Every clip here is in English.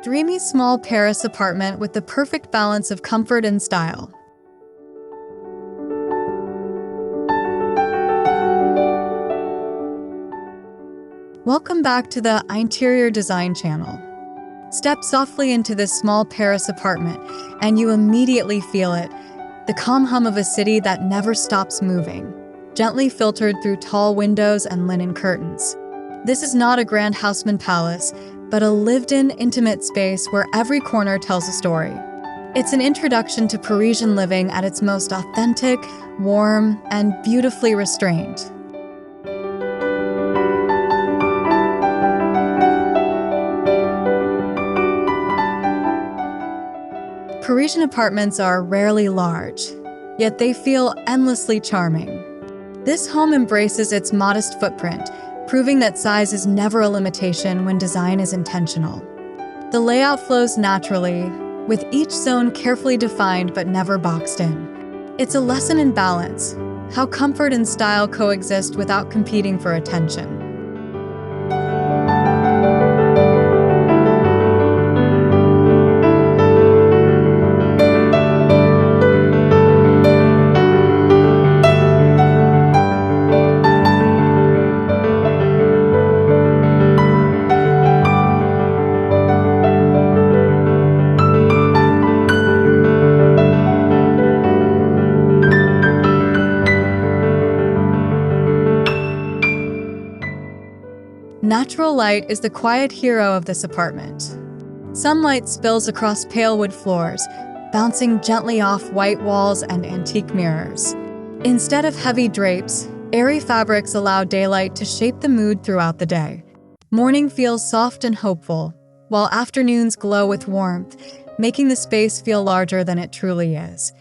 dreamy small Paris apartment with the perfect balance of comfort and style. Welcome back to the Interior Design channel. Step softly into this small Paris apartment, and you immediately feel it, the calm hum of a city that never stops moving, gently filtered through tall windows and linen curtains. This is not a grand Haussmann palace, but a lived-in, intimate space where every corner tells a story. It's an introduction to Parisian living at its most authentic, warm, and beautifully restrained. Parisian apartments are rarely large, yet they feel endlessly charming. This home embraces its modest footprint, proving that size is never a limitation when design is intentional. The layout flows naturally, with each zone carefully defined but never boxed in. It's a lesson in balance, how comfort and style coexist without competing for attention. Natural light is the quiet hero of this apartment. Sunlight spills across pale wood floors, bouncing gently off white walls and antique mirrors. Instead of heavy drapes, airy fabrics allow daylight to shape the mood throughout the day. Morning feels soft and hopeful, while afternoons glow with warmth, making the space feel larger than it truly is.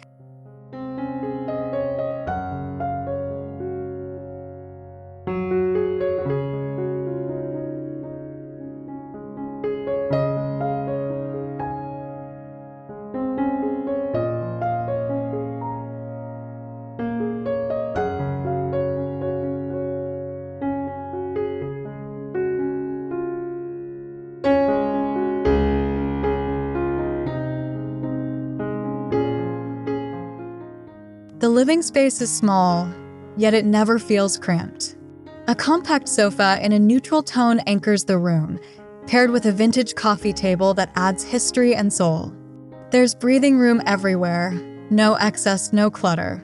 The living space is small, yet it never feels cramped. A compact sofa in a neutral tone anchors the room, paired with a vintage coffee table that adds history and soul. There's breathing room everywhere, no excess, no clutter.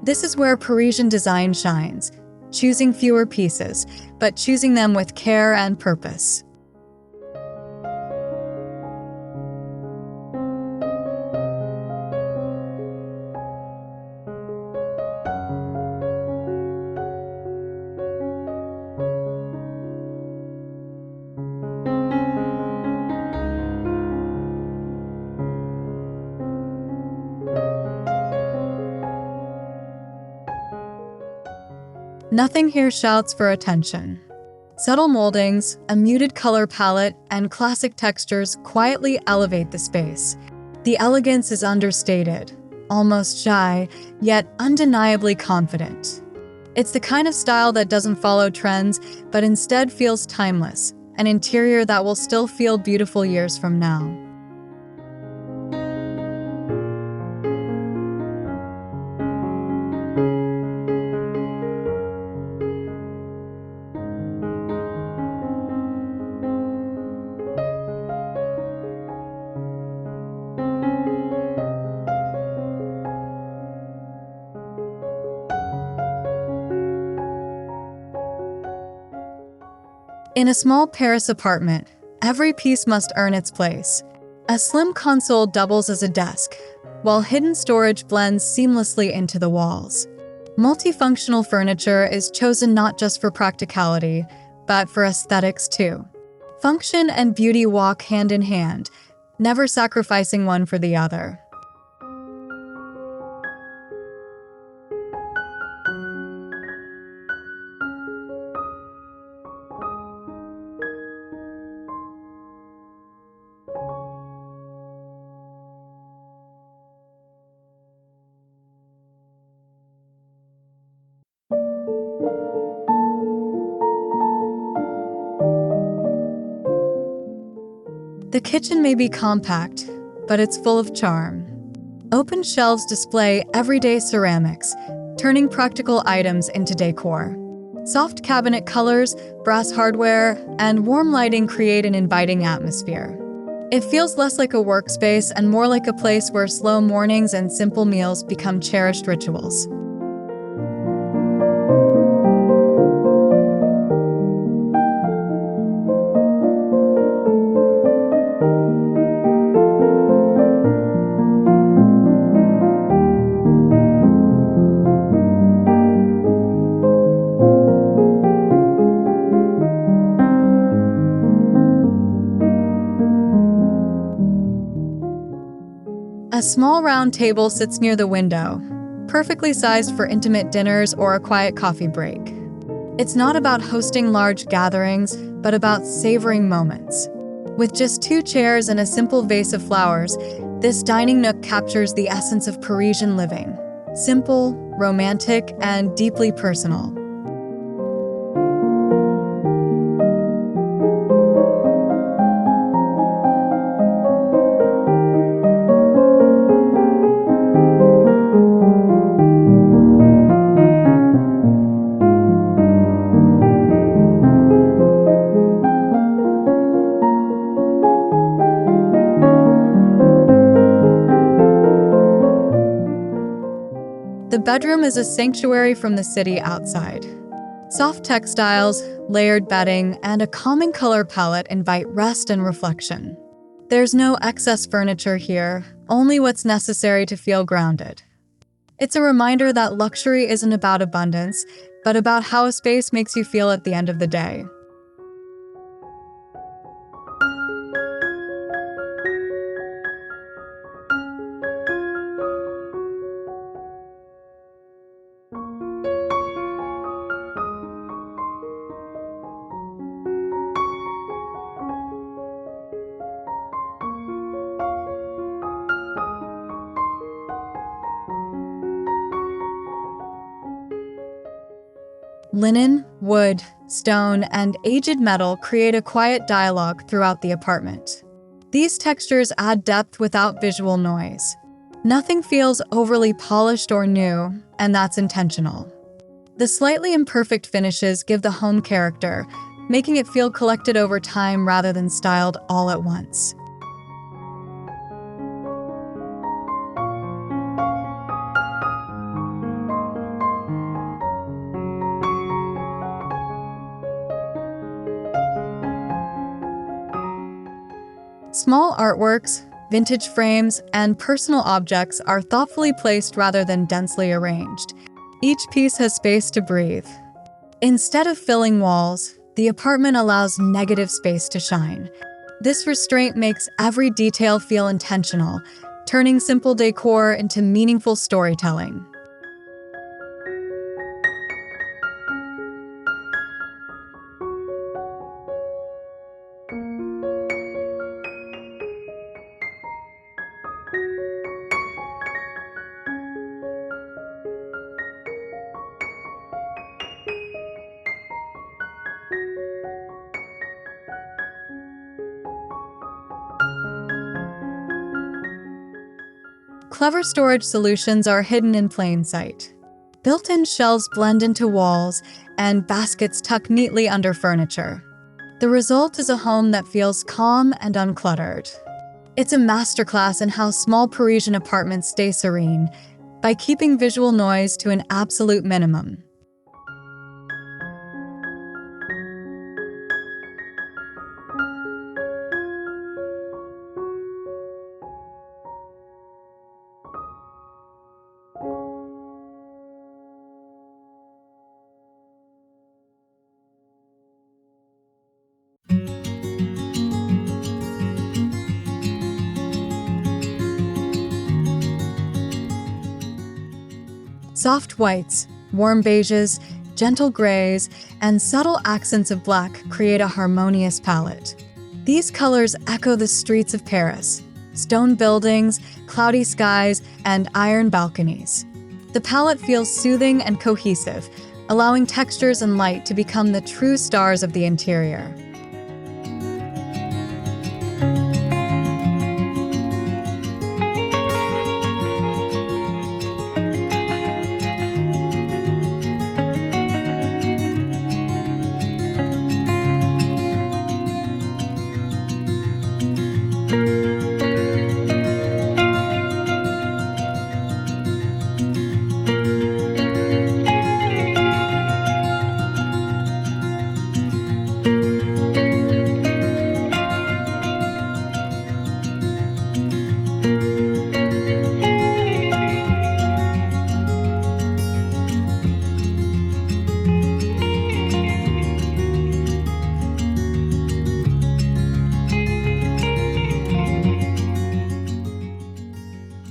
This is where Parisian design shines, choosing fewer pieces, but choosing them with care and purpose. Nothing here shouts for attention. Subtle moldings, a muted color palette, and classic textures quietly elevate the space. The elegance is understated, almost shy, yet undeniably confident. It's the kind of style that doesn't follow trends, but instead feels timeless, an interior that will still feel beautiful years from now. In a small Paris apartment, every piece must earn its place. A slim console doubles as a desk, while hidden storage blends seamlessly into the walls. Multifunctional furniture is chosen not just for practicality, but for aesthetics too. Function and beauty walk hand in hand, never sacrificing one for the other. The kitchen may be compact, but it's full of charm. Open shelves display everyday ceramics, turning practical items into decor. Soft cabinet colors, brass hardware, and warm lighting create an inviting atmosphere. It feels less like a workspace and more like a place where slow mornings and simple meals become cherished rituals. A small round table sits near the window, perfectly sized for intimate dinners or a quiet coffee break. It's not about hosting large gatherings, but about savoring moments. With just 2 chairs and a simple vase of flowers, this dining nook captures the essence of Parisian living: simple, romantic, and deeply personal. The bedroom is a sanctuary from the city outside. Soft textiles, layered bedding, and a calming color palette invite rest and reflection. There's no excess furniture here, only what's necessary to feel grounded. It's a reminder that luxury isn't about abundance, but about how a space makes you feel at the end of the day. Linen, wood, stone, and aged metal create a quiet dialogue throughout the apartment. These textures add depth without visual noise. Nothing feels overly polished or new, and that's intentional. The slightly imperfect finishes give the home character, making it feel collected over time rather than styled all at once. Small artworks, vintage frames, and personal objects are thoughtfully placed rather than densely arranged. Each piece has space to breathe. Instead of filling walls, the apartment allows negative space to shine. This restraint makes every detail feel intentional, turning simple decor into meaningful storytelling. Clever storage solutions are hidden in plain sight. Built-in shelves blend into walls, and baskets tuck neatly under furniture. The result is a home that feels calm and uncluttered. It's a masterclass in how small Parisian apartments stay serene by keeping visual noise to an absolute minimum. Soft whites, warm beiges, gentle grays, and subtle accents of black create a harmonious palette. These colors echo the streets of Paris: stone buildings, cloudy skies, and iron balconies. The palette feels soothing and cohesive, allowing textures and light to become the true stars of the interior.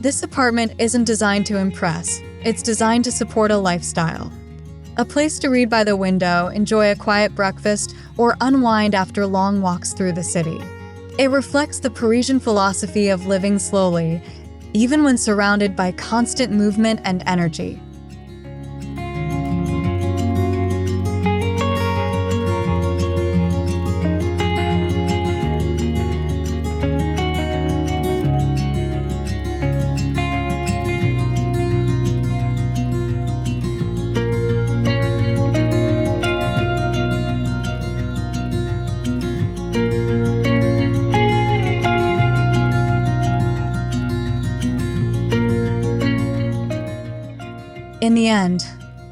This apartment isn't designed to impress, it's designed to support a lifestyle. A place to read by the window, enjoy a quiet breakfast, or unwind after long walks through the city. It reflects the Parisian philosophy of living slowly, even when surrounded by constant movement and energy. In the end,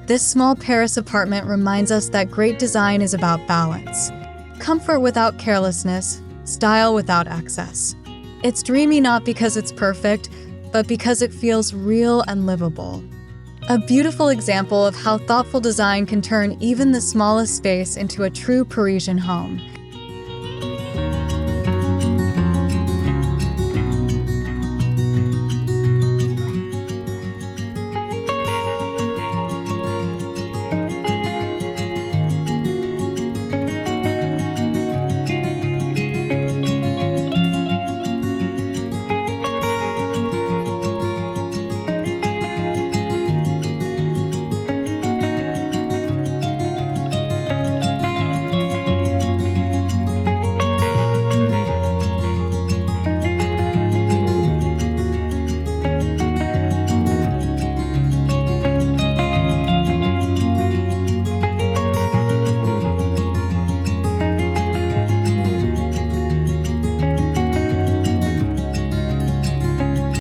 this small Paris apartment reminds us that great design is about balance. Comfort without carelessness, style without excess. It's dreamy not because it's perfect, but because it feels real and livable. A beautiful example of how thoughtful design can turn even the smallest space into a true Parisian home.